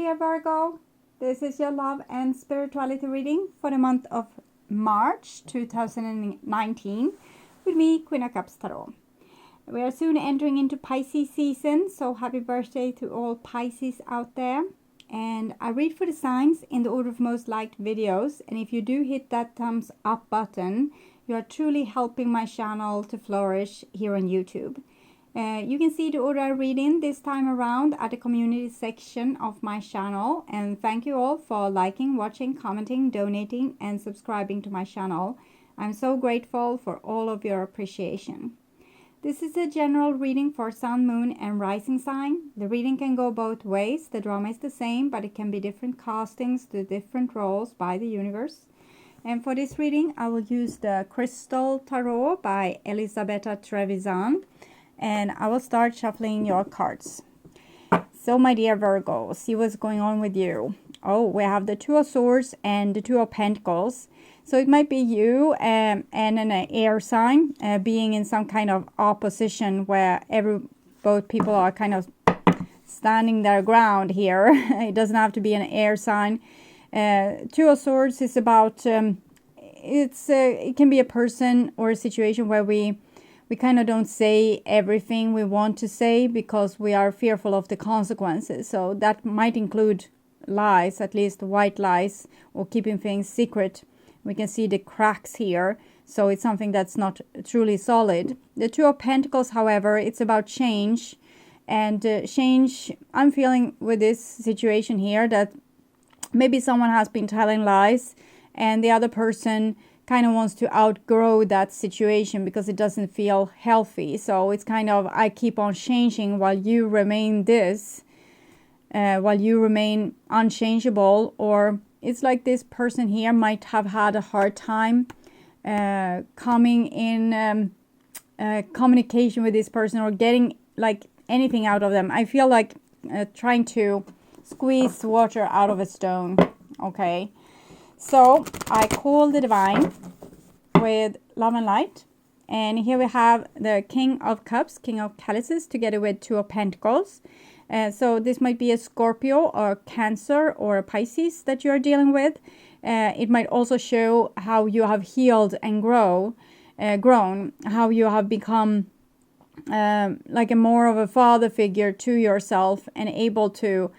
dear Virgo. This is your love and spirituality reading for the month of March 2019 with me, Queen of Cups Tarot. We are soon entering into Pisces season, so happy birthday to all Pisces out there. And I read for the signs in the order of most liked videos, and if you do hit that thumbs up button, you are truly helping my channel to flourish here on YouTube. You can see the order I read in this time around at the community section of my channel. And thank you all for liking, watching, commenting, donating and subscribing to my channel. I'm so grateful for all of your appreciation. This is a general reading for Sun, Moon and Rising sign. The reading can go both ways. The drama is the same, but it can be different castings to different roles by the universe. And for this reading, I will use the Crystal Tarot by Elisabetta Trevisan. And I will start shuffling your cards. So my dear Virgo, see what's going on with you. Oh, we have the Two of Swords and the Two of Pentacles. So it might be you and an air sign being in some kind of opposition where both people are kind of standing their ground here. It doesn't have to be an air sign. Two of Swords is about, it can be a person or a situation where we kind of don't say everything we want to say because we are fearful of the consequences. So that might include lies, at least white lies, or keeping things secret. We can see the cracks here. So it's something that's not truly solid. The Two of Pentacles, however, it's about change. And change, I'm feeling with this situation here that maybe someone has been telling lies and the other person kind of wants to outgrow that situation because it doesn't feel healthy. So it's kind of, I keep on changing while you remain this, while you remain unchangeable. Or it's like this person here might have had a hard time coming in communication with this person or getting like anything out of them. I feel like trying to squeeze water out of a stone. Okay. So I call the divine with love and light. And here we have the King of Cups, King of Chalices, together with Two of Pentacles. So this might be a Scorpio or Cancer or a Pisces that you are dealing with. It might also show how you have healed and grown, how you have become like a more of a father figure to yourself and able to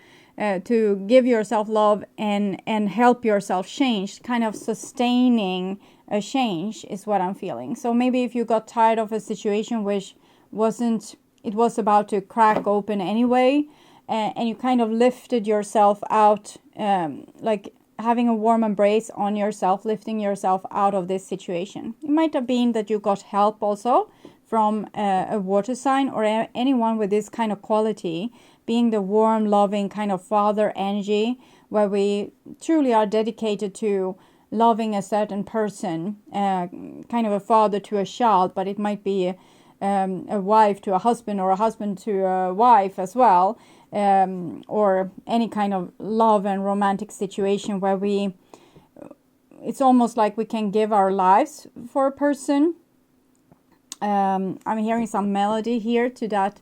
give yourself love and help yourself change, kind of sustaining a change is what I'm feeling. So maybe if you got tired of a situation which it was about to crack open anyway, and you kind of lifted yourself out, like having a warm embrace on yourself, lifting yourself out of this situation. It might have been that you got help also from a water sign or anyone with this kind of quality, being the warm, loving kind of father energy, where we truly are dedicated to loving a certain person, kind of a father to a child, but it might be a wife to a husband or a husband to a wife as well, or any kind of love and romantic situation where it's almost like we can give our lives for a person. I'm hearing some melody here to that.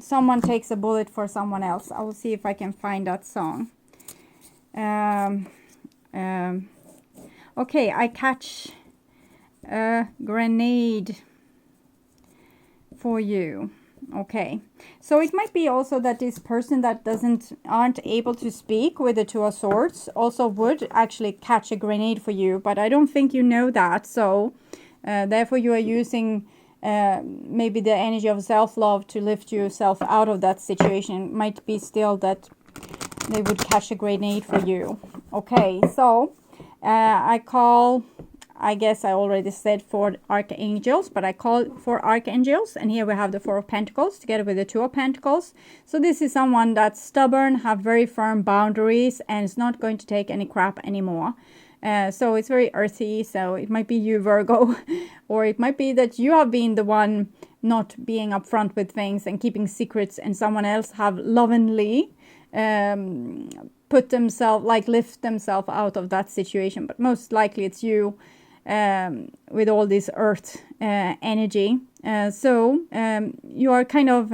Someone takes a bullet for someone else. I will see if I can find that song. Okay, I catch a grenade for you. Okay, so it might be also that this person that aren't able to speak with the Two of Swords also would actually catch a grenade for you, but I don't think you know that. So therefore you are using maybe the energy of self-love to lift yourself out of that situation. It might be still that they would catch a grenade for you. Okay, so I guess I already said 4 archangels, but I call 4 archangels. And here we have the 4 of Pentacles together with the 2 of Pentacles. So this is someone that's stubborn, have very firm boundaries, and is not going to take any crap anymore. So it's very earthy. So it might be you, Virgo, or it might be that you have been the one not being upfront with things and keeping secrets, and someone else have lovingly lift themselves out of that situation. But most likely it's you with all this earth energy. So you are kind of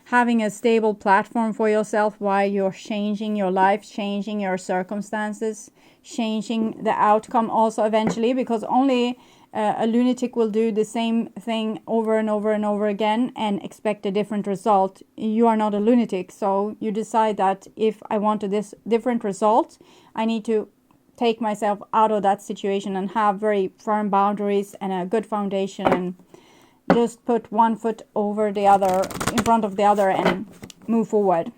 having a stable platform for yourself while you're changing your life, changing your circumstances, changing the outcome also eventually, because only a lunatic will do the same thing over and over and over again and expect a different result. You are not a lunatic, so you decide that if I want this different result, I need to take myself out of that situation and have very firm boundaries and a good foundation, and just put one foot over the other, in front of the other, and move forward.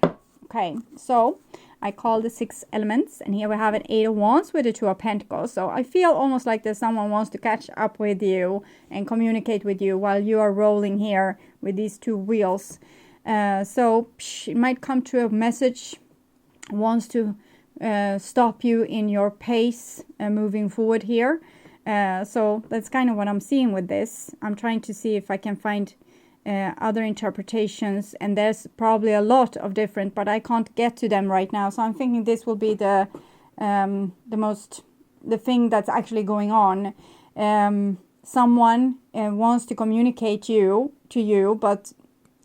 Okay, so I call the 6 elements, and here we have an 8 of Wands with the 2 of Pentacles. So I feel almost like there's someone wants to catch up with you and communicate with you while you are rolling here with these 2 wheels. So it might come to a message, wants to stop you in your pace moving forward here. So that's kind of what I'm seeing with this. I'm trying to see if I can find other interpretations, and there's probably a lot of different, but I can't get to them right now. So I'm thinking this will be the thing that's actually going on. Someone wants to communicate to you,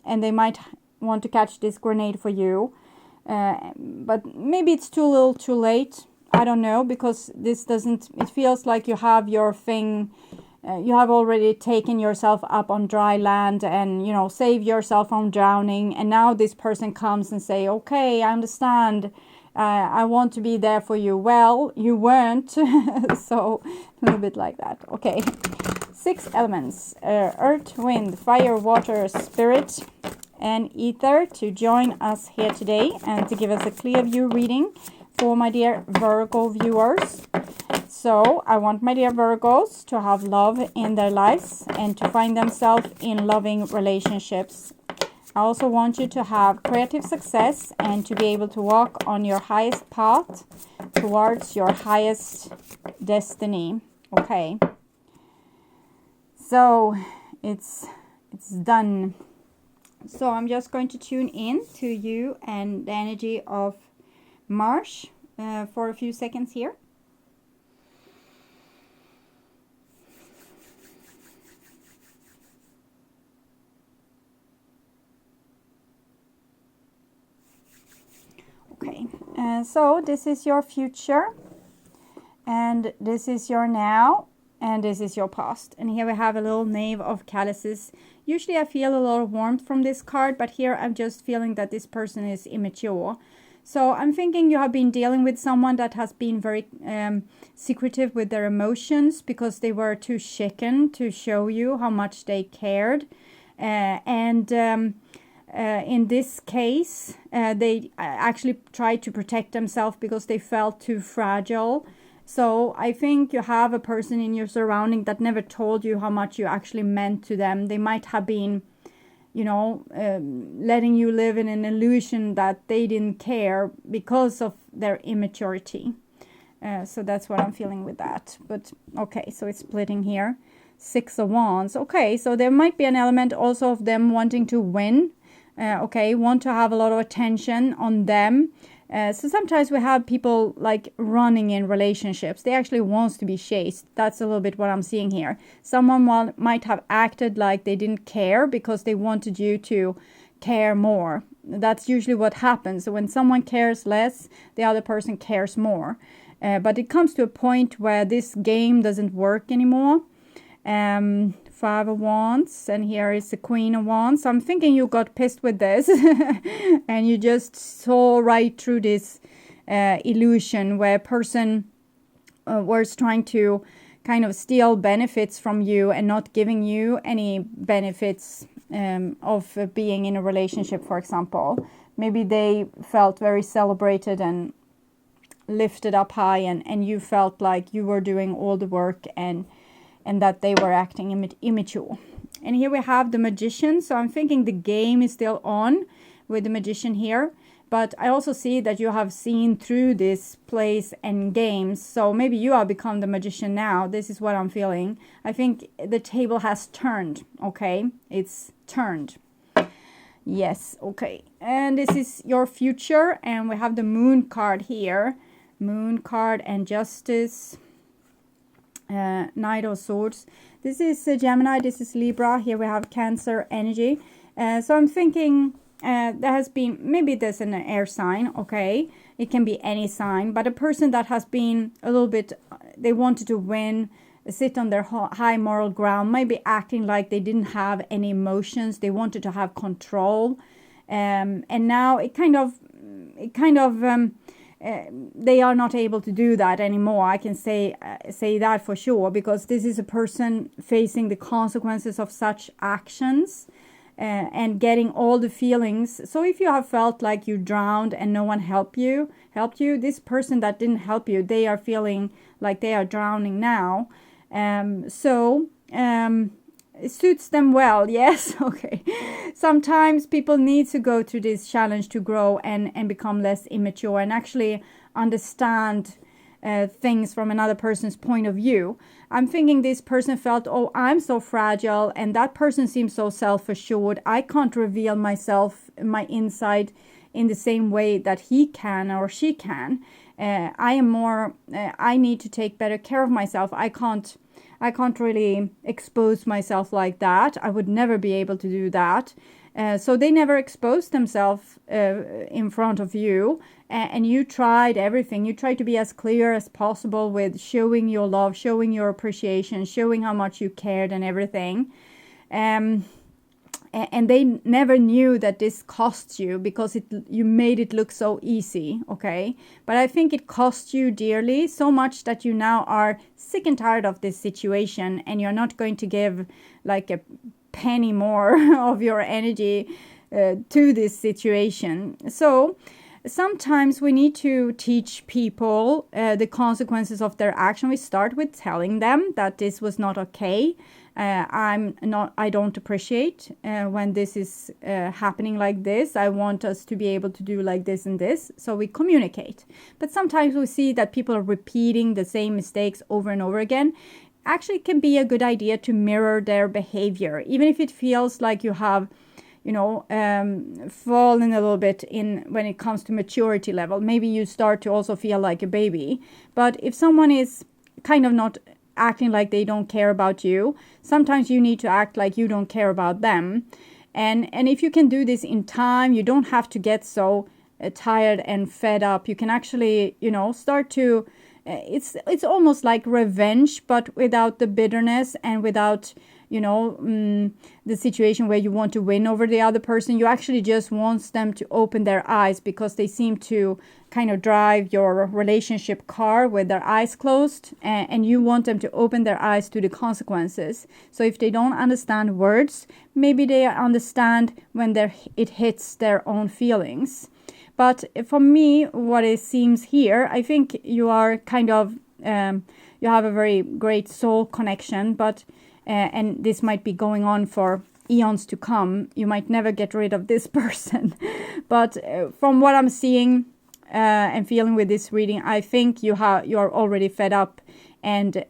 and they might want to catch this grenade for you, but maybe it's too little, too late. I don't know, because this doesn't. It feels like you have your thing. You have already taken yourself up on dry land and, you know, save yourself from drowning. And now this person comes and say, okay, I understand. I want to be there for you. Well, you weren't. So a little bit like that. Okay. 6 elements. Earth, wind, fire, water, spirit, and ether to join us here today and to give us a clear view reading for my dear Virgo viewers. So I want my dear Virgos to have love in their lives and to find themselves in loving relationships. I also want you to have creative success and to be able to walk on your highest path towards your highest destiny. Okay. So it's done. So I'm just going to tune in to you and the energy of March for a few seconds here. Okay, so this is your future, and this is your now, and this is your past. And here we have a little Knave of Chalices. Usually I feel a lot of warmth from this card, but here I'm just feeling that this person is immature. So I'm thinking you have been dealing with someone that has been very secretive with their emotions because they were too shaken to show you how much they cared. In this case, they actually tried to protect themselves because they felt too fragile. So I think you have a person in your surrounding that never told you how much you actually meant to them. They might have been, you know, letting you live in an illusion that they didn't care because of their immaturity. So that's what I'm feeling with that. But okay, so it's splitting here. 6 of Wands. Okay, so there might be an element also of them wanting to win. Okay, want to have a lot of attention on them. So sometimes we have people like running in relationships. They actually want to be chased. That's a little bit what I'm seeing here. Someone might have acted like they didn't care because they wanted you to care more. That's usually what happens. So when someone cares less, the other person cares more. But it comes to a point where this game doesn't work anymore. 5 of Wands, and here is the Queen of Wands. So I'm thinking you got pissed with this and you just saw right through this illusion where a person was trying to kind of steal benefits from you and not giving you any benefits of being in a relationship, for example. Maybe they felt very celebrated and lifted up high, and you felt like you were doing all the work and that they were acting immature. And here we have the Magician. So I'm thinking the game is still on with the Magician here. But I also see that you have seen through this place and games. So maybe you have become the Magician now. This is what I'm feeling. I think the table has turned. Okay, it's turned. Yes, okay. And this is your future. And we have the Moon card here. Moon card and Justice. Knight of Swords. This is Gemini, this is Libra. Here we have Cancer energy. So I'm thinking there has been, maybe there's an air sign, okay? It can be any sign, but a person that has been a little bit, they wanted to win, sit on their high moral ground, maybe acting like they didn't have any emotions, they wanted to have control, and now they are not able to do that anymore. I can say that for sure, because this is a person facing the consequences of such actions, and getting all the feelings. So if you have felt like you drowned and no one helped you, this person that didn't help you, they are feeling like they are drowning now. It suits them well, yes, okay. Sometimes people need to go through this challenge to grow and become less immature and actually understand things from another person's point of view. I'm thinking this person felt, oh, I'm so fragile, and that person seems so self-assured. I can't reveal myself, my inside, in the same way that he can or she can. I need to take better care of myself. I can't really expose myself like that. I would never be able to do that. So they never exposed themselves in front of you, and you tried everything. You tried to be as clear as possible with showing your love, showing your appreciation, showing how much you cared and everything. And they never knew that this cost you, because you made it look so easy, okay? But I think it cost you dearly, so much that you now are sick and tired of this situation, and you're not going to give like a penny more of your energy to this situation. So sometimes we need to teach people the consequences of their action. We start with telling them that this was not okay. I don't appreciate when this is happening like this. I want us to be able to do like this and this. So we communicate. But sometimes we see that people are repeating the same mistakes over and over again. Actually, it can be a good idea to mirror their behavior, even if it feels like you have, fallen a little bit in when it comes to maturity level. Maybe you start to also feel like a baby. But if someone is kind of not acting like they don't care about you, sometimes you need to act like you don't care about them. And if you can do this in time, you don't have to get so tired and fed up. You can actually, start to, it's almost like revenge, but without the bitterness and without, the situation where you want to win over the other person. You actually just want them to open their eyes, because they seem to kind of drive your relationship car with their eyes closed, and you want them to open their eyes to the consequences. So if they don't understand words, maybe they understand when it hits their own feelings. But for me, what it seems here, I think you are kind of, you have a very great soul connection, but and this might be going on for eons to come. You might never get rid of this person. But from what I'm seeing and feeling with this reading, I think you are already fed up, and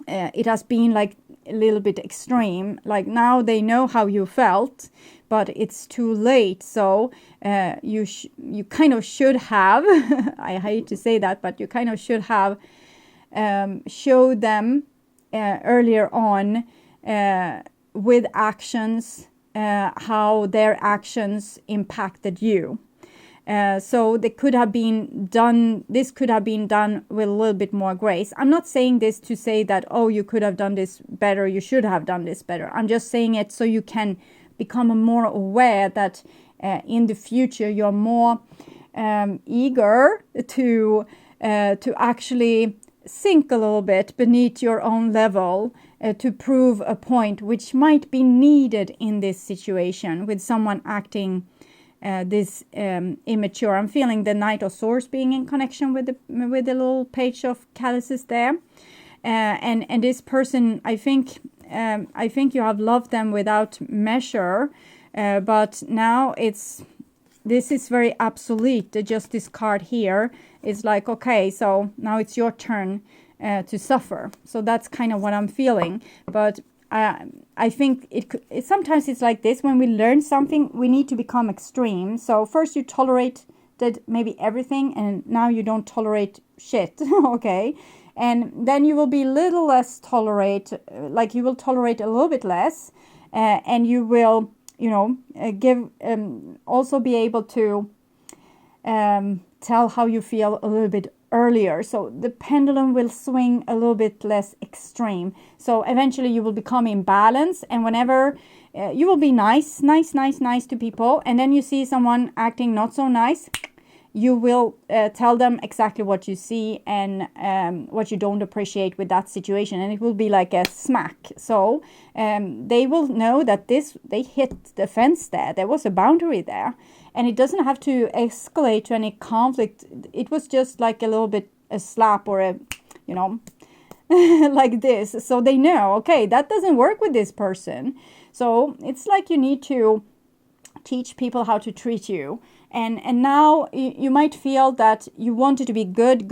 it has been like a little bit extreme. Like now they know how you felt, but it's too late. So you kind of should have, I hate to say that, but you kind of should have showed them earlier on with actions how their actions impacted you. So they could have been done, this could have been done with a little bit more grace. I'm not saying this to say that, oh, you could have done this better, you should have done this better. I'm just saying it so you can become more aware that in the future you're more eager to actually sink a little bit beneath your own level to prove a point which might be needed in this situation with someone acting this immature. I'm feeling the Knight of Swords being in connection with the little page of calluses there, and this person, I think you have loved them without measure, but now this is very obsolete. The Justice card here is like, okay, so now it's your turn to suffer. So that's kind of what I'm feeling. But I think it sometimes it's like this. When we learn something, we need to become extreme. So first you tolerated maybe everything, and now you don't tolerate shit, okay? And then you will be a little less like you will tolerate a little bit less, and you will you know, also be able to tell how you feel a little bit earlier. So the pendulum will swing a little bit less extreme. So eventually you will become in balance, and whenever you will be nice to people, and then you see someone acting not so nice, you will tell them exactly what you see and what you don't appreciate with that situation, and it will be like a smack. So they will know that they hit the fence there. There was a boundary there, and it doesn't have to escalate to any conflict. It was just like a little bit a slap or a, you know, like this. So they know, okay, that doesn't work with this person. So it's like you need to teach people how to treat you. And now you might feel that you wanted to be good.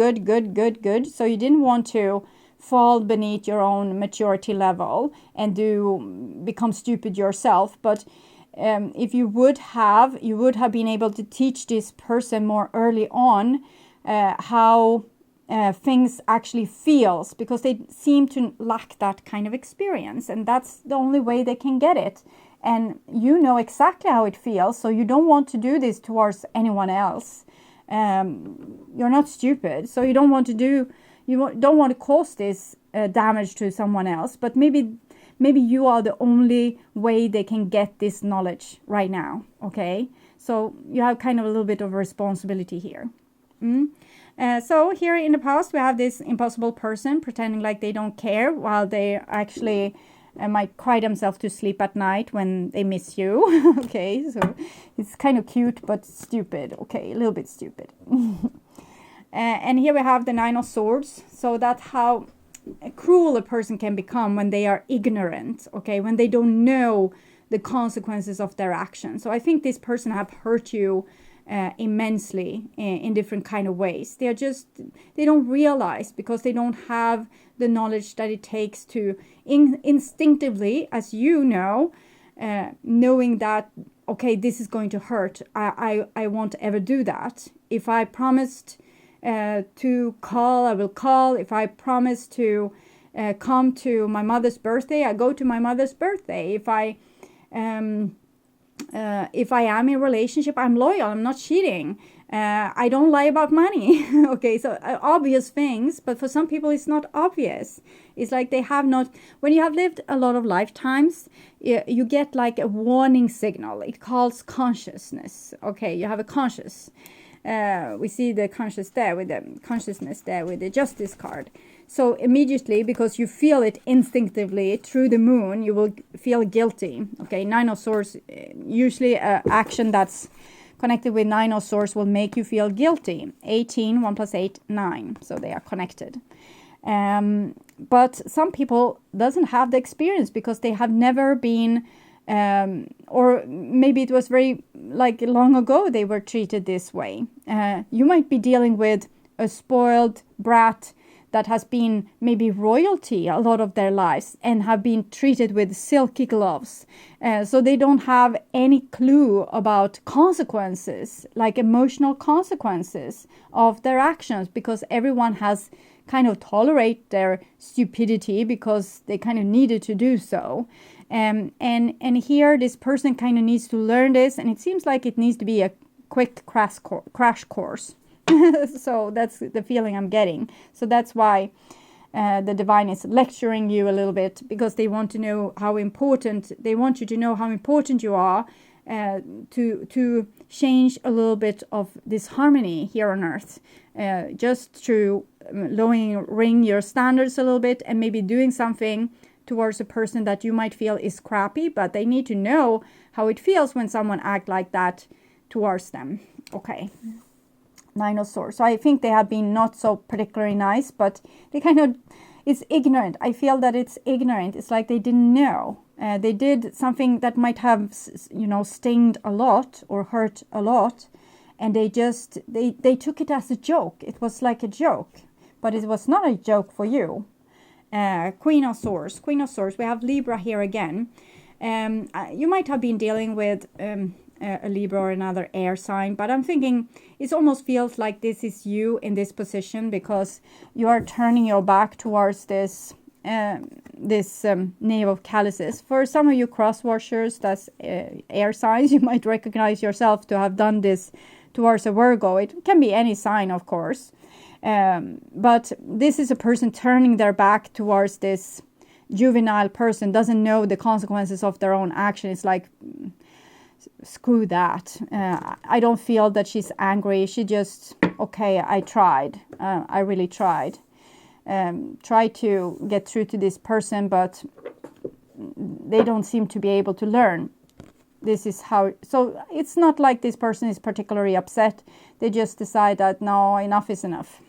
So you didn't want to fall beneath your own maturity level and become stupid yourself. But if you would have been able to teach this person more early on how things actually feels, because they seem to lack that kind of experience, and that's the only way they can get it. And you know exactly how it feels, so you don't want to do this towards anyone else. You're not stupid, so you don't want to cause this damage to someone else. But maybe you are the only way they can get this knowledge right now. Okay, so you have kind of a little bit of a responsibility here. So here in the past we have this impossible person pretending like they don't care, while they actually might cry themselves to sleep at night when they miss you. Okay, so it's kind of cute but stupid. Okay, a little bit stupid. And here we have the Nine of Swords. So that's how cruel a person can become when they are ignorant. Okay, when they don't know the consequences of their actions. So I think this person have hurt you immensely in different kind of ways. They don't realize, because they don't have the knowledge that it takes to instinctively, as you know, knowing that, okay, this is going to hurt. I won't ever do that. If I promised to call, I will call. If I promise to come to my mother's birthday, I go to my mother's birthday. If I am in a relationship, I'm loyal, I'm not cheating. I don't lie about money. Okay, so obvious things, but for some people it's not obvious. It's like they have not, when you have lived a lot of lifetimes, you get like a warning signal. It calls consciousness. Okay, you have a conscious. We see the consciousness there with the Justice card. So immediately, because you feel it instinctively through the moon, you will feel guilty. Okay, Nine of Swords, usually action that's connected with Nine of Swords will make you feel guilty. 18, 1 + 8, 9. So they are connected. But some people doesn't have the experience because they have never been, or maybe it was very like long ago they were treated this way. You might be dealing with a spoiled brat that has been maybe royalty a lot of their lives and have been treated with silky gloves. So they don't have any clue about consequences, like emotional consequences of their actions, because everyone has kind of tolerate their stupidity because they kind of needed to do so. And here this person kind of needs to learn this, and it seems like it needs to be a quick crash course. So that's the feeling I'm getting. So that's why the divine is lecturing you a little bit, because they want to know how important, they want you to know how important you are, to change a little bit of this harmony here on earth, just through lowering your standards a little bit and maybe doing something towards a person that you might feel is crappy, but they need to know how it feels when someone acts like that towards them. Okay. Nine of Swords. So I think they have been not so particularly nice, but they kind of, it's ignorant. I feel that it's ignorant. It's like they didn't know. They did something that might have, stinged a lot or hurt a lot, and they took it as a joke. It was like a joke, but it was not a joke for you. Queen of Swords. Queen of Swords. We have Libra here again. You might have been dealing with a Libra or another air sign, but I'm thinking it almost feels like this is you in this position, because you are turning your back towards this this Knave of Chalices. For some of you cross-watchers, that's air signs, you might recognize yourself to have done this towards a Virgo. It can be any sign, of course. But this is a person turning their back towards this juvenile person, doesn't know the consequences of their own action. It's like, screw that. I don't feel that she's angry. She just, okay, I tried. I really tried. Try to get through to this person, but they don't seem to be able to learn. This is how, so it's not like this person is particularly upset. They just decide that no, enough is enough.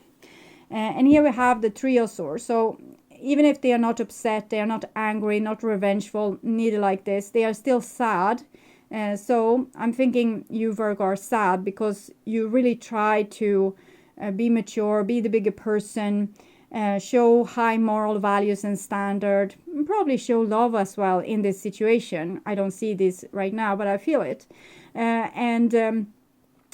And here we have the Three of Swords. So even if they are not upset, they are not angry, not revengeful, neither like this, they are still sad. So I'm thinking you, Virgo, are sad because you really try to be mature, be the bigger person, show high moral values and standard, and probably show love as well in this situation. I don't see this right now, but I feel it.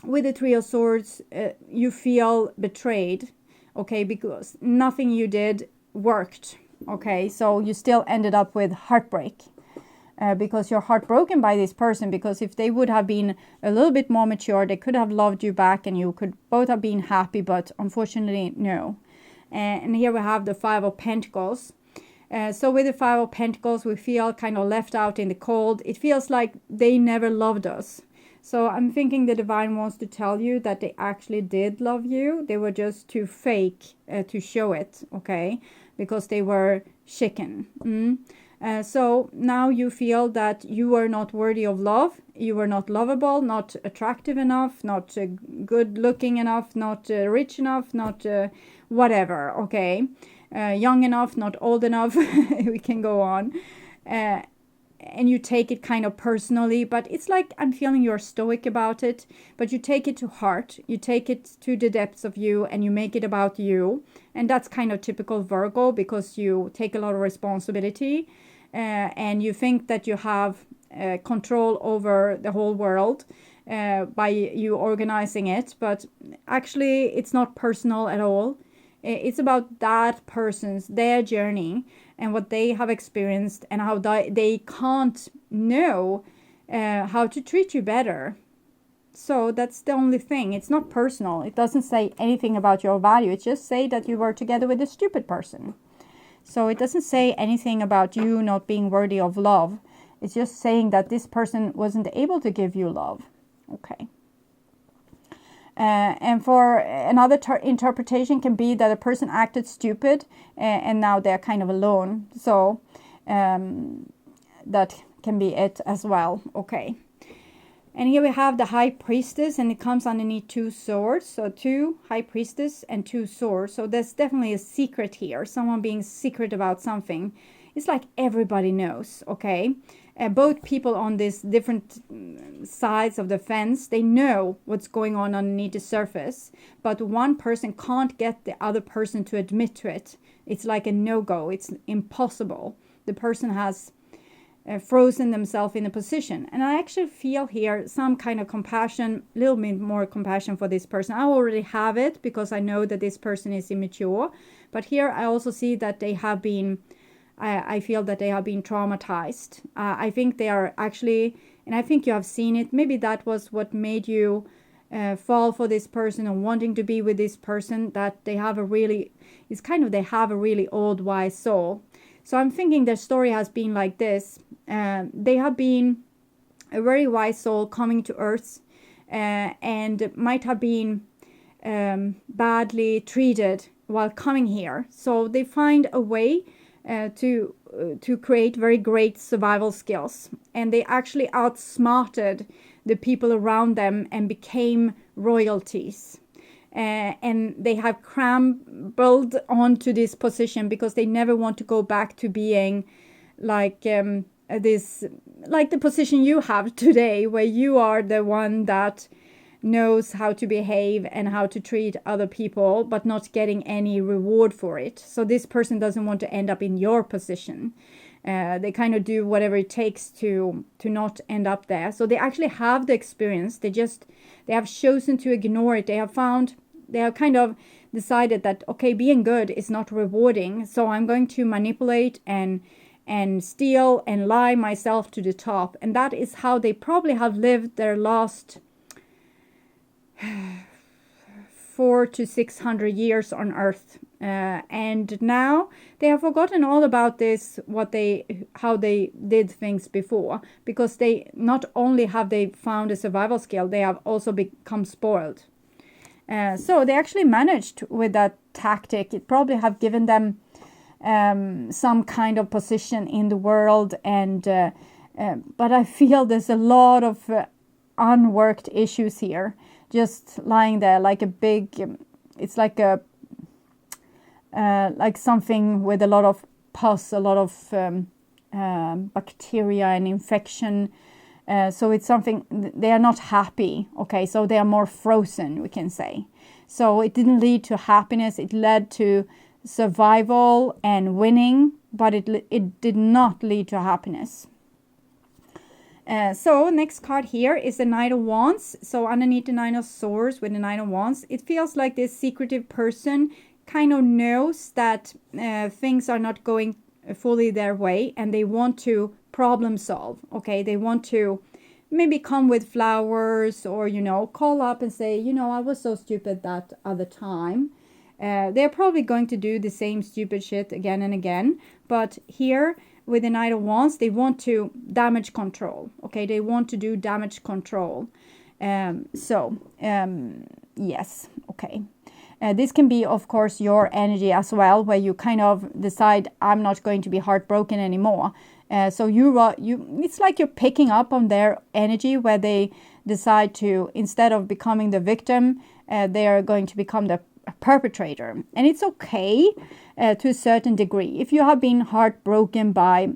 With the Three of Swords, you feel betrayed, okay, because nothing you did worked, okay, so you still ended up with heartbreak. Because you're heartbroken by this person, because if they would have been a little bit more mature, they could have loved you back and you could both have been happy, but unfortunately, no. And here we have the Five of Pentacles. So with the Five of Pentacles, we feel kind of left out in the cold. It feels like they never loved us. So I'm thinking the Divine wants to tell you that they actually did love you. They were just too fake to show it, okay? Because they were chicken. So now you feel that you are not worthy of love. You were not lovable, not attractive enough, not good looking enough, not rich enough, not whatever, okay? Young enough, not old enough. We can go on. And you take it kind of personally, but it's like I'm feeling you're stoic about it, but you take it to heart. You take it to the depths of you and you make it about you. And that's kind of typical Virgo, because you take a lot of responsibility and you think that you have control over the whole world by you organizing it. But actually, it's not personal at all. It's about that person's, their journey and what they have experienced and how they can't know how to treat you better. So that's the only thing. It's not personal. It doesn't say anything about your value. It just say that you were together with a stupid person. So it doesn't say anything about you not being worthy of love. It's just saying that this person wasn't able to give you love. Okay. And for another interpretation can be that a person acted stupid and now they're kind of alone. So that can be it as well. Okay. And here we have the High Priestess, and it comes underneath two swords. So two High Priestess and two swords. So there's definitely a secret here. Someone being secret about something. It's like everybody knows, okay? Both people on these different sides of the fence, they know what's going on underneath the surface. But one person can't get the other person to admit to it. It's like a no-go. It's impossible. The person has frozen themselves in a position. And I actually feel here some kind of compassion, a little bit more compassion for this person. I already have it because I know that this person is immature. But here I also see that they have been, I feel that they have been traumatized. I think they are actually, and I think you have seen it, maybe that was what made you fall for this person and wanting to be with this person, that they have a really, it's kind of, they have a really old wise soul. So I'm thinking their story has been like this. They have been a very wise soul coming to Earth and might have been badly treated while coming here. So they find a way to create very great survival skills. And they actually outsmarted the people around them and became royalties. And they have scrambled onto this position because they never want to go back to being like this, like the position you have today, where you are the one that knows how to behave and how to treat other people, but not getting any reward for it. So this person doesn't want to end up in your position. They kind of do whatever it takes to not end up there. So they actually have the experience. They have chosen to ignore it. They have found They have kind of decided that, okay, being good is not rewarding, so I'm going to manipulate and steal and lie myself to the top. And that is how they probably have lived their last 400 to 600 years on earth, and now they have forgotten all about this, how they did things before, because they not only have they found a survival skill, they have also become spoiled. So they actually managed with that tactic. It probably have given them some kind of position in the world, and but I feel there's a lot of unworked issues here, just lying there like a big, it's like a like something with a lot of pus, a lot of bacteria and infection. So it's something, they are not happy. Okay, so they are more frozen, we can say. So it didn't lead to happiness. It led to survival and winning, but it did not lead to happiness. So next card here is the Knight of Wands. So underneath the Nine of Swords with the Knight of Wands, it feels like this secretive person kind of knows that things are not going fully their way, and they want to problem solve. Okay, they want to maybe come with flowers, or, you know, call up and say, you know, I was so stupid that other time. They're probably going to do the same stupid shit again and again. But here with the Knight of Wands, they want to damage control. Okay, they want to do damage control. Yes, okay. This can be, of course, your energy as well, where you kind of decide, I'm not going to be heartbroken anymore. So it's like you're picking up on their energy, where they decide to, instead of becoming the victim, they are going to become the perpetrator. And it's okay to a certain degree. If you have been heartbroken by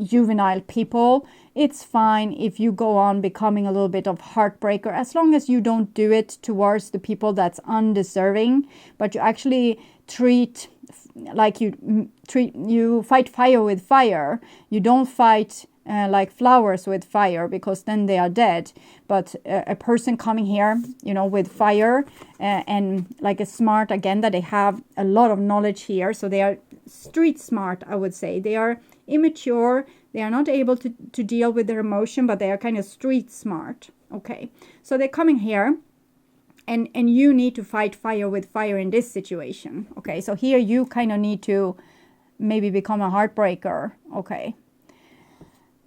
juvenile people, it's fine if you go on becoming a little bit of heartbreaker, as long as you don't do it towards the people that's undeserving, but you actually treat like you fight fire with fire. You don't fight like flowers with fire, because then they are dead. But a person coming here, you know, with fire and like a smart, again, that they have a lot of knowledge here. So they are street smart, I would say. They are immature. They are not able to deal with their emotion, but they are kind of street smart. Okay, so they're coming here. And you need to fight fire with fire in this situation. Okay, so here you kind of need to maybe become a heartbreaker. Okay.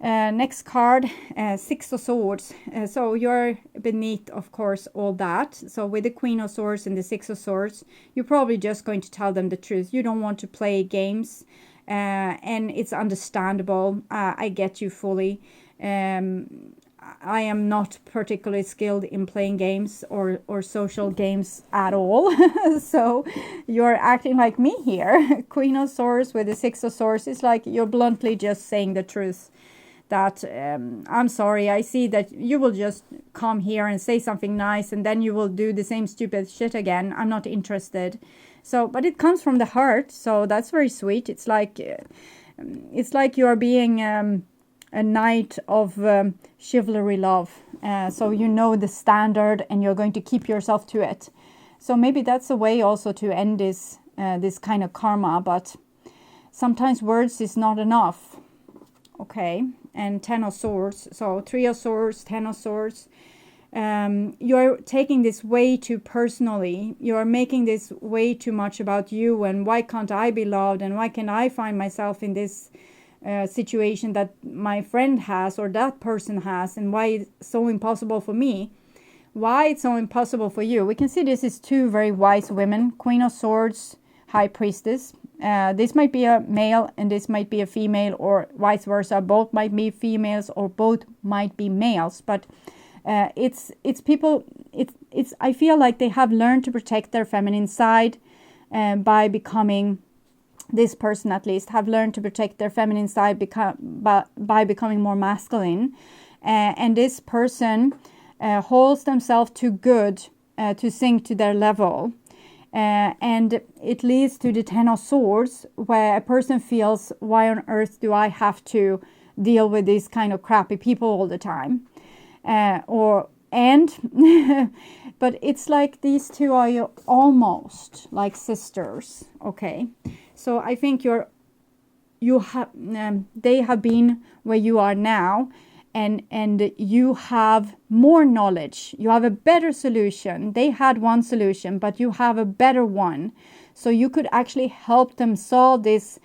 Next card, Six of Swords. So you're beneath, of course, all that. So with the Queen of Swords and the Six of Swords, you're probably just going to tell them the truth. You don't want to play games, and it's understandable. I get you fully. I am not particularly skilled in playing games or social games at all. So you're acting like me here. Queen of Swords with the Six of Swords is like you're bluntly just saying the truth. That I'm sorry, I see that you will just come here and say something nice, and then you will do the same stupid shit again. I'm not interested. So, but it comes from the heart, so that's very sweet. It's like you are being a knight of chivalry love. So you know the standard, and you're going to keep yourself to it. So maybe that's a way also to end this kind of karma. But sometimes words is not enough. Okay, and Ten of Swords. So Three of Swords, Ten of Swords. You're taking this way too personally. You're making this way too much about you, and why can't I be loved, and why can I find myself in this situation that my friend has or that person has, and why it's so impossible for me. Why it's so impossible for you? We can see this is two very wise women. Queen of Swords, High Priestess. This might be a male and this might be a female, or vice versa. Both might be females or both might be males. But it's people. It's. I feel like they have learned to protect their feminine side by becoming. This person at least have learned to protect their feminine side by becoming more masculine, and this person holds themselves too good to sink to their level. And it leads to the Ten of Swords, where a person feels, why on earth do I have to deal with these kind of crappy people all the time? Or and but it's like these two are almost like sisters. Okay, so I think you have they have been where you are now, and you have more knowledge, you have a better solution. They had one solution, but you have a better one, so you could actually help them solve this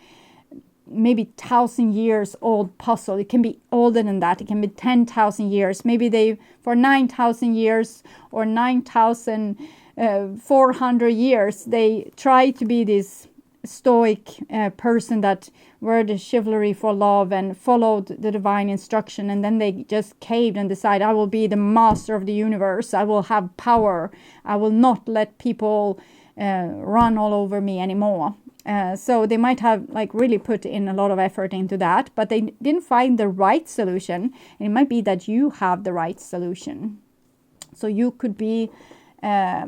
maybe 1,000 years old puzzle. It can be older than that. It can be 10,000 years. Maybe they, for 9,000 years or 9,400 years, they try to be this stoic person that were the chivalry for love and followed the divine instruction, and then they just caved and decide, I will be the master of the universe. I will have power. I will not let people run all over me anymore. So they might have like really put in a lot of effort into that, but they didn't find the right solution. And it might be that you have the right solution. So you could be the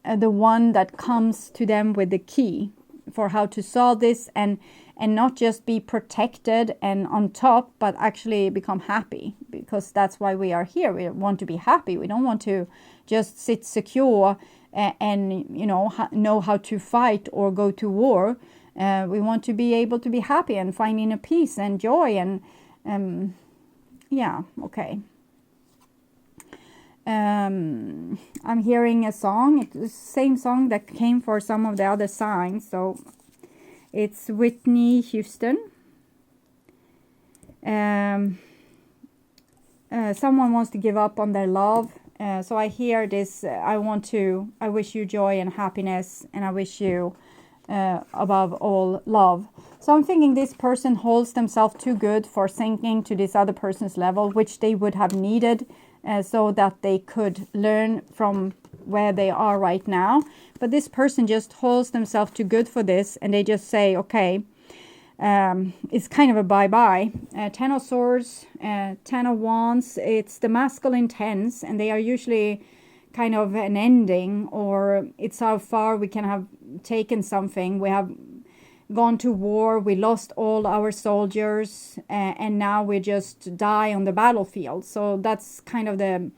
one that comes to them with the key for how to solve this, and not just be protected and on top, but actually become happy, because that's why we are here. We want to be happy. We don't want to just sit secure and know how to fight or go to war. We want to be able to be happy and find inner peace and joy, and yeah, okay. I'm hearing a song. It's the same song that came for some of the other signs, so it's Whitney Houston. Someone wants to give up on their love. So I hear this, I wish you joy and happiness, and I wish you above all love. So I'm thinking this person holds themselves too good for sinking to this other person's level, which they would have needed so that they could learn from where they are right now. But this person just holds themselves too good for this, and they just say, okay, it's kind of a bye-bye. 10 of Swords, 10 of Wands, it's the masculine tense, and they are usually kind of an ending, or it's how far we can have taken something. We have gone to war, we lost all our soldiers, and now we just die on the battlefield. So that's kind of the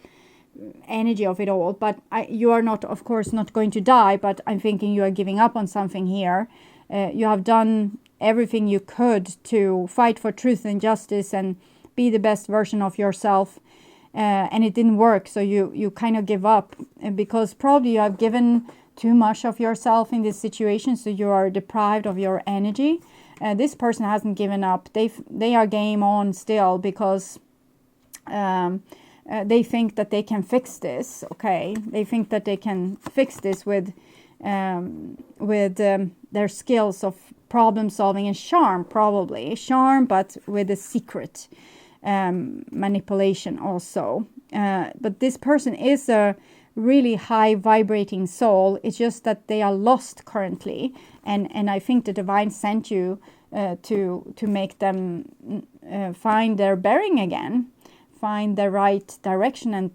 energy of it all. But you are not, of course, not going to die, but I'm thinking you are giving up on something here. You have done everything you could to fight for truth and justice and be the best version of yourself, and it didn't work, so you kind of give up, because probably you have given too much of yourself in this situation, so you are deprived of your energy. This person hasn't given up. They are game on still, because they think that they can fix this. Okay, they think that they can fix this with their skills of problem solving and charm, probably charm, but with a secret manipulation also. But this person is a really high vibrating soul. It's just that they are lost currently, and I think the divine sent you to make them find their bearing again, find the right direction, and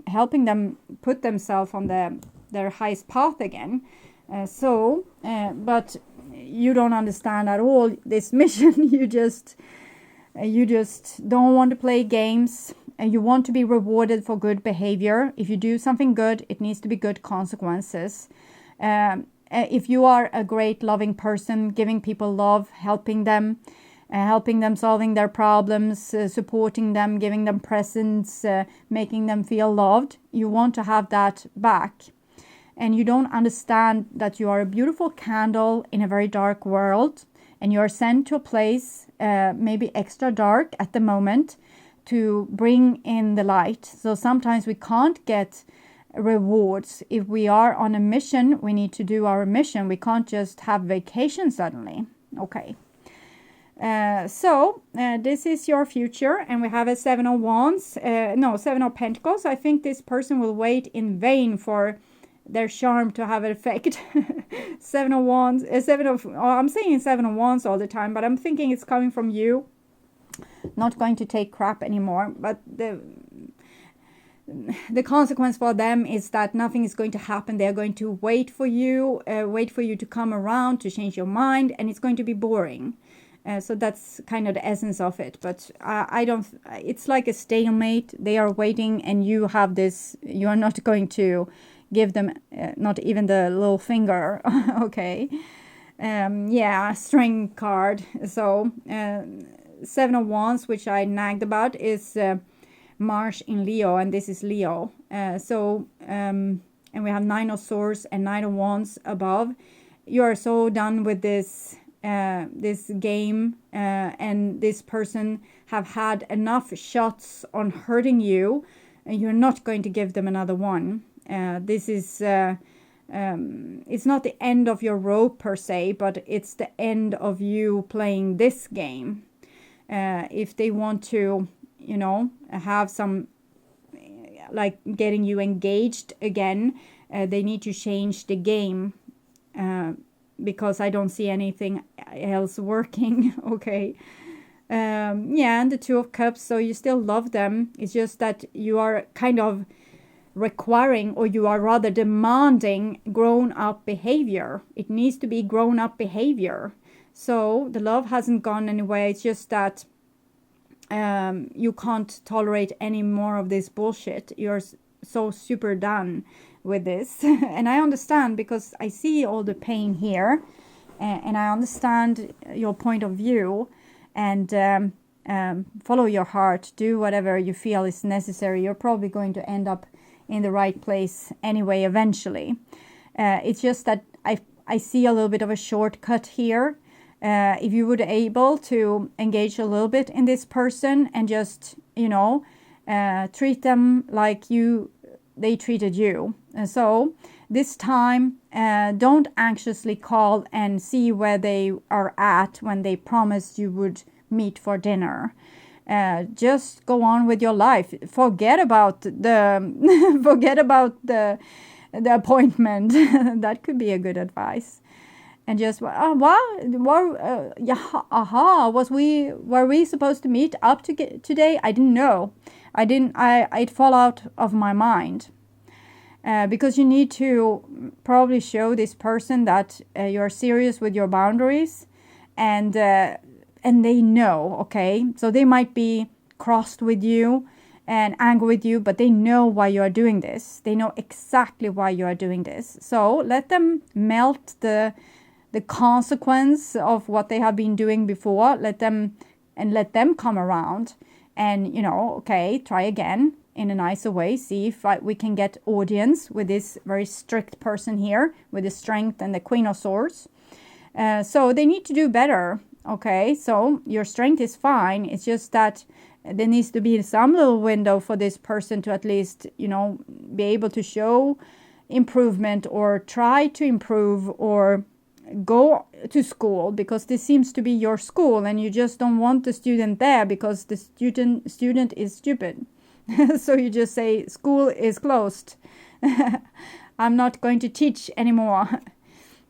helping them put themselves on their highest path again. But you don't understand at all this mission. You just don't want to play games, and you want to be rewarded for good behavior. If you do something good, it needs to be good consequences. If you are a great loving person, giving people love, helping them solving their problems, supporting them, giving them presents, making them feel loved, you want to have that back. And you don't understand that you are a beautiful candle in a very dark world, and you are sent to a place maybe extra dark at the moment to bring in the light. So sometimes we can't get rewards. If we are on a mission, we need to do our mission. We can't just have vacation suddenly. Okay. So this is your future, and we have a 7 of Wands, 7 of Pentacles. I think this person will wait in vain for their charm to have an effect. 7 of Wands, I'm saying 7 of Wands all the time, but I'm thinking it's coming from you. Not going to take crap anymore, but the consequence for them is that nothing is going to happen. They're going to wait for you to come around to change your mind, and it's going to be boring. So that's kind of the essence of it. But I don't, it's like a stalemate. They are waiting, and you have this, you are not going to give them not even the little finger. Okay. Yeah, string card. So Seven of Wands, which I nagged about, is Mars in Leo, and this is Leo. And we have Nine of Swords and Nine of Wands above. You are so done with this this game, and this person have had enough shots on hurting you, and you're not going to give them another one. This is it's not the end of your rope per se, but it's the end of you playing this game. If they want to, you know, have some, like getting you engaged again, they need to change the game, because I don't see anything else working. Okay. Yeah, and the Two of Cups, so you still love them. It's just that you are kind of requiring, or you are rather demanding, grown-up behavior. It needs to be grown-up behavior. So the love hasn't gone anywhere. It's just that you can't tolerate any more of this bullshit. You're so super done with this. And I understand, because I see all the pain here, and I understand your point of view, and follow your heart, do whatever you feel is necessary. You're probably going to end up in the right place anyway eventually. It's just that I see a little bit of a shortcut here. If you would able to engage a little bit in this person and just, you know, treat them like they treated you. So this time, don't anxiously call and see where they are at when they promised you would meet for dinner. Just go on with your life. Forget about the forget about the appointment. That could be a good advice. And just were we supposed to meet up today? I didn't know. I'd fall out of my mind. Because you need to probably show this person that you're serious with your boundaries, and they know, okay? So they might be crossed with you and angry with you, but they know why you are doing this. They know exactly why you are doing this. So let them melt the consequence of what they have been doing before. Let them come around, and, you know, okay, try again in a nicer way. See if we can get audience with this very strict person here with the Strength and the Queen of Swords. So they need to do better. Okay, so your Strength is fine. It's just that there needs to be some little window for this person to at least, you know, be able to show improvement, or try to improve, or go to school, because this seems to be your school, and you just don't want the student there because the student is stupid. So you just say, school is closed. I'm not going to teach anymore.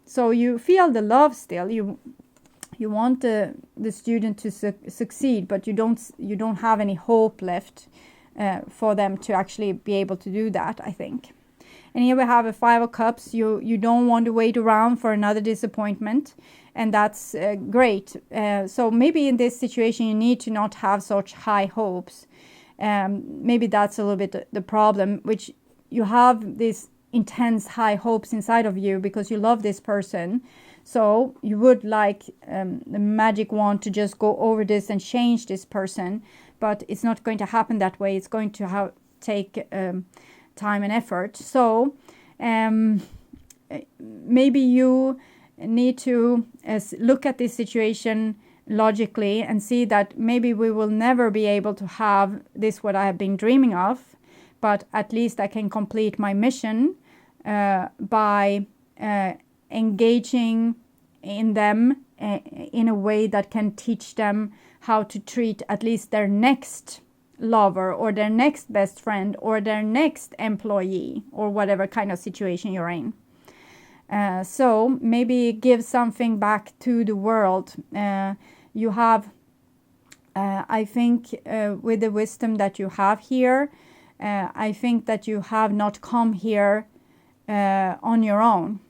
So you feel the love still. You want the student to succeed, but you don't have any hope left for them to actually be able to do that, I think. And here we have a Five of Cups. You don't want to wait around for another disappointment, and that's great. So maybe in this situation you need to not have such high hopes. Maybe that's a little bit the problem, which you have these intense high hopes inside of you because you love this person. So you would like the magic wand to just go over this and change this person, but it's not going to happen that way. It's going to take time and effort. So maybe you need to look at this situation logically and see that maybe we will never be able to have this what I have been dreaming of, but at least I can complete my mission by engaging in them in a way that can teach them how to treat at least their next lover, or their next best friend, or their next employee, or whatever kind of situation you're in. So maybe give something back to the world. You have, I think, with the wisdom that you have here, I think that you have not come here on your own.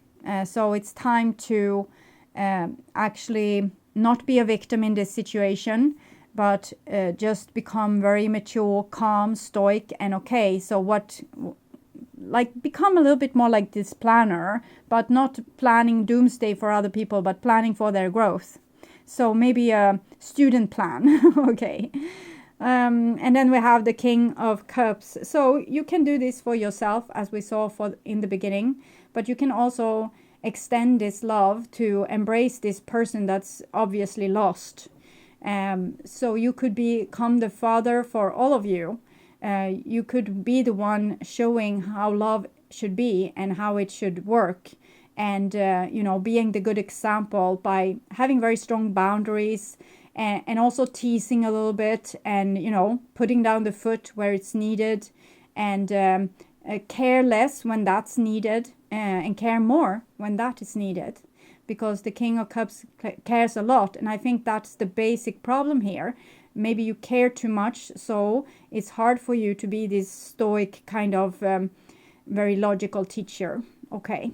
So it's time to actually not be a victim in this situation, but just become very mature, calm, stoic, and okay. So become a little bit more like this planner, but not planning doomsday for other people, but planning for their growth. So maybe a student plan. Okay. And then we have the King of Cups. So you can do this for yourself, as we saw in the beginning, but you can also extend this love to embrace this person that's obviously lost. So you could become the father for all of you. You could be the one showing how love should be and how it should work. And, being the good example by having very strong boundaries, and also teasing a little bit, and, putting down the foot where it's needed, and care less when that's needed, and care more when that is needed. Because the King of Cups cares a lot, and I think that's the basic problem here. Maybe you care too much, so it's hard for you to be this stoic kind of very logical teacher. Okay.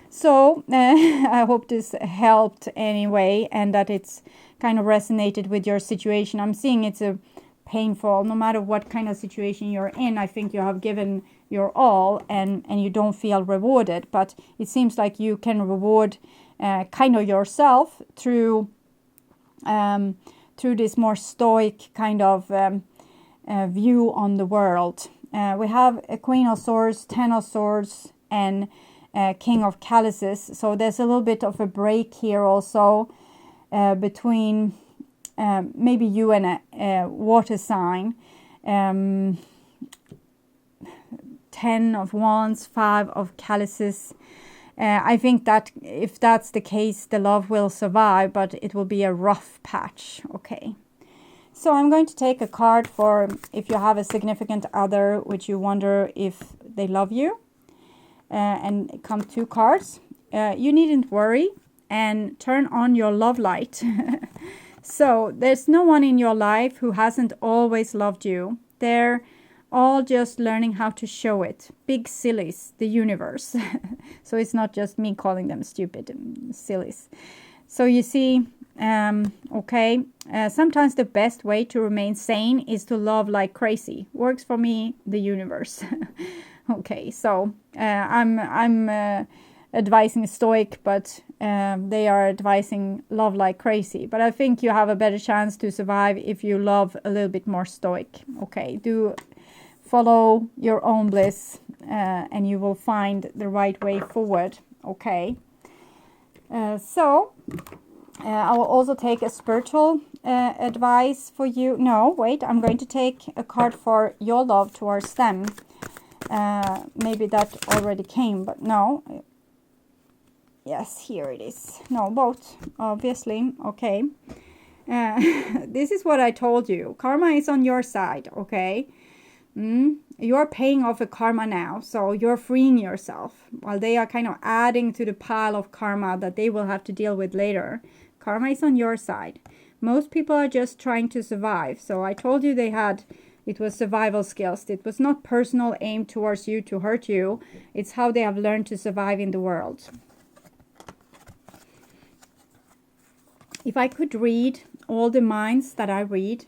So I hope this helped anyway, and that it's kind of resonated with your situation. I'm seeing it's a painful, no matter what kind of situation you're in. I think you have given your all, and you don't feel rewarded, but it seems like you can reward kind of yourself through this more stoic kind of view on the world. We have a Queen of Swords, Ten of Swords, and King of Chalices. So there's a little bit of a break here also between maybe you and a water sign. 10 of Wands, 5 of Chalices. I think that if that's the case, the love will survive, but it will be a rough patch. Okay. So I'm going to take a card for if you have a significant other which you wonder if they love you. And it comes 2 cards. You needn't worry and turn on your love light. So there's no one in your life who hasn't always loved you. They're all just learning how to show it. Big sillies, the universe. So it's not just me calling them stupid sillies. So you see, sometimes the best way to remain sane is to love like crazy. Works for me, the universe. Okay, so I'm advising stoic, but they are advising love like crazy. But I think you have a better chance to survive if you love a little bit more stoic. Okay, do follow your own bliss, and you will find the right way forward. Okay, so I will also take a spiritual advice for you. No, wait, I'm going to take a card for your love towards them. Maybe that already came, but no. Yes, here it is. No, both, obviously. Okay. This is what I told you. Karma is on your side, okay? You're paying off a karma now, so you're freeing yourself. While they are kind of adding to the pile of karma that they will have to deal with later. Karma is on your side. Most people are just trying to survive. So I told you it was survival skills. It was not personal aim towards you to hurt you. It's how they have learned to survive in the world. If I could read all the minds that I read,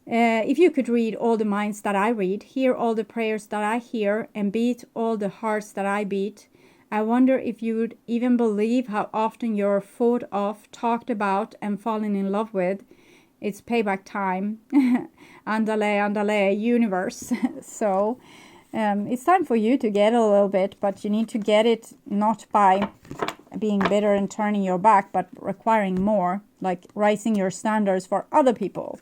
if you could read all the minds that I read, hear all the prayers that I hear, and beat all the hearts that I beat, I wonder if you would even believe how often you're fought off, talked about, and fallen in love with. It's payback time. Andale, andale, universe. So it's time for you to get a little bit, but you need to get it not by being bitter and turning your back, but requiring more, like raising your standards for other people.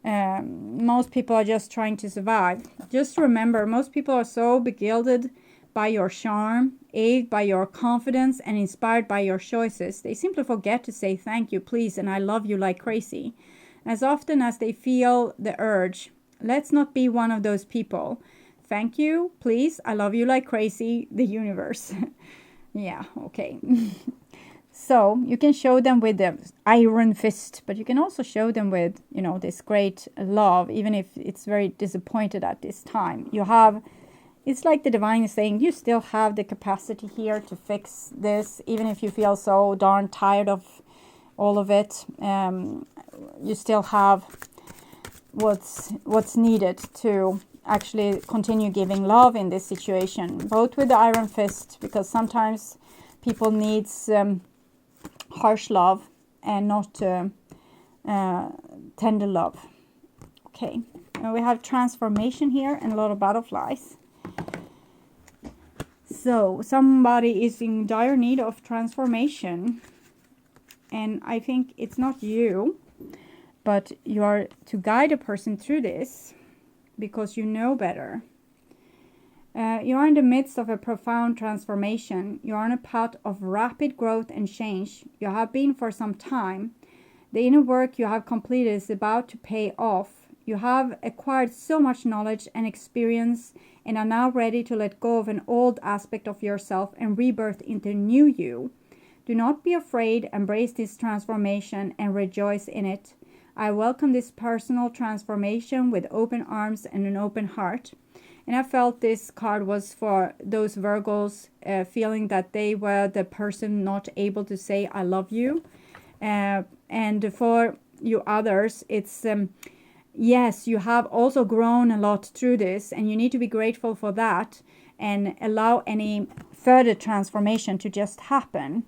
Most people are just trying to survive. Just remember, most people are so beguiled by your charm, aided by your confidence, and inspired by your choices. They simply forget to say thank you, please, and I love you like crazy. As often as they feel the urge, let's not be one of those people. Thank you, please, I love you like crazy, the universe. Yeah, okay. So you can show them with the iron fist, but you can also show them with, this great love, even if it's very disappointed at this time. It's like the divine is saying, you still have the capacity here to fix this, even if you feel so darn tired of all of it. You still have what's needed to actually continue giving love in this situation, both with the Iron Fist, because sometimes people needs harsh love and not tender love. Okay, and we have transformation here and a lot of butterflies. So somebody is in dire need of transformation, and I think it's not you, but you are to guide a person through this because you know better. You are in the midst of a profound transformation. You are on a path of rapid growth and change. You have been for some time. The inner work you have completed is about to pay off. You have acquired so much knowledge and experience and are now ready to let go of an old aspect of yourself and rebirth into new you. Do not be afraid. Embrace this transformation and rejoice in it. I welcome this personal transformation with open arms and an open heart. And I felt this card was for those Virgos feeling that they were the person not able to say I love you. And for you others, it's yes, you have also grown a lot through this, and you need to be grateful for that and allow any further transformation to just happen.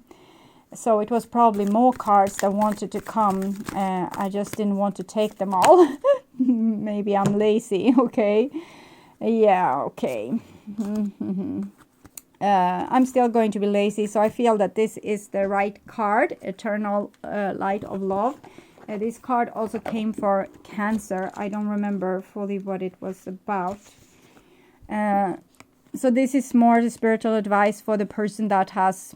So it was probably more cards that wanted to come. I just didn't want to take them all. Maybe I'm lazy, okay? Yeah, okay. I'm still going to be lazy, so I feel that this is the right card, Eternal Light of Love. This card also came for Cancer. I don't remember fully what it was about. So this is more the spiritual advice for the person that has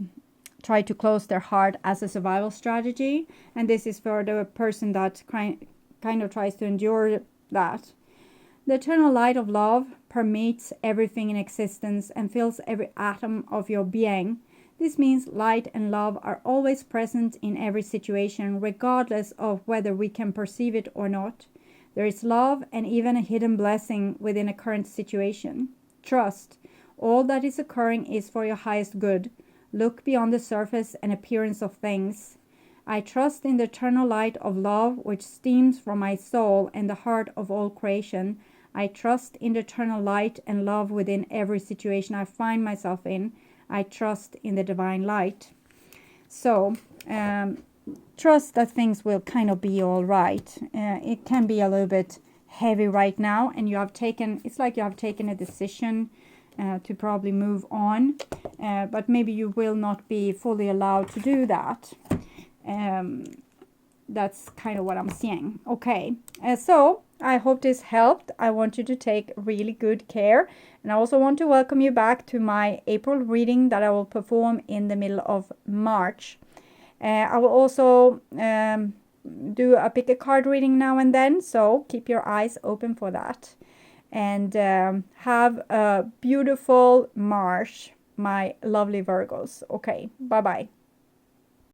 tried to close their heart as a survival strategy. And this is for the person that kind of tries to endure that. The eternal light of love permeates everything in existence and fills every atom of your being. This means light and love are always present in every situation, regardless of whether we can perceive it or not. There is love and even a hidden blessing within a current situation. Trust. All that is occurring is for your highest good. Look beyond the surface and appearance of things. I trust in the eternal light of love which steams from my soul and the heart of all creation. I trust in the eternal light and love within every situation I find myself in. I trust in the divine light. So, trust that things will kind of be all right. It can be a little bit heavy right now, and you have taken, it's like you have taken a decision to probably move on, but maybe you will not be fully allowed to do that. That's kind of what I'm seeing. Okay, so I hope this helped. I want you to take really good care. And I also want to welcome you back to my April reading that I will perform in the middle of March. I will also do a pick a card reading now and then. So keep your eyes open for that. And have a beautiful March, my lovely Virgos. Okay, bye-bye.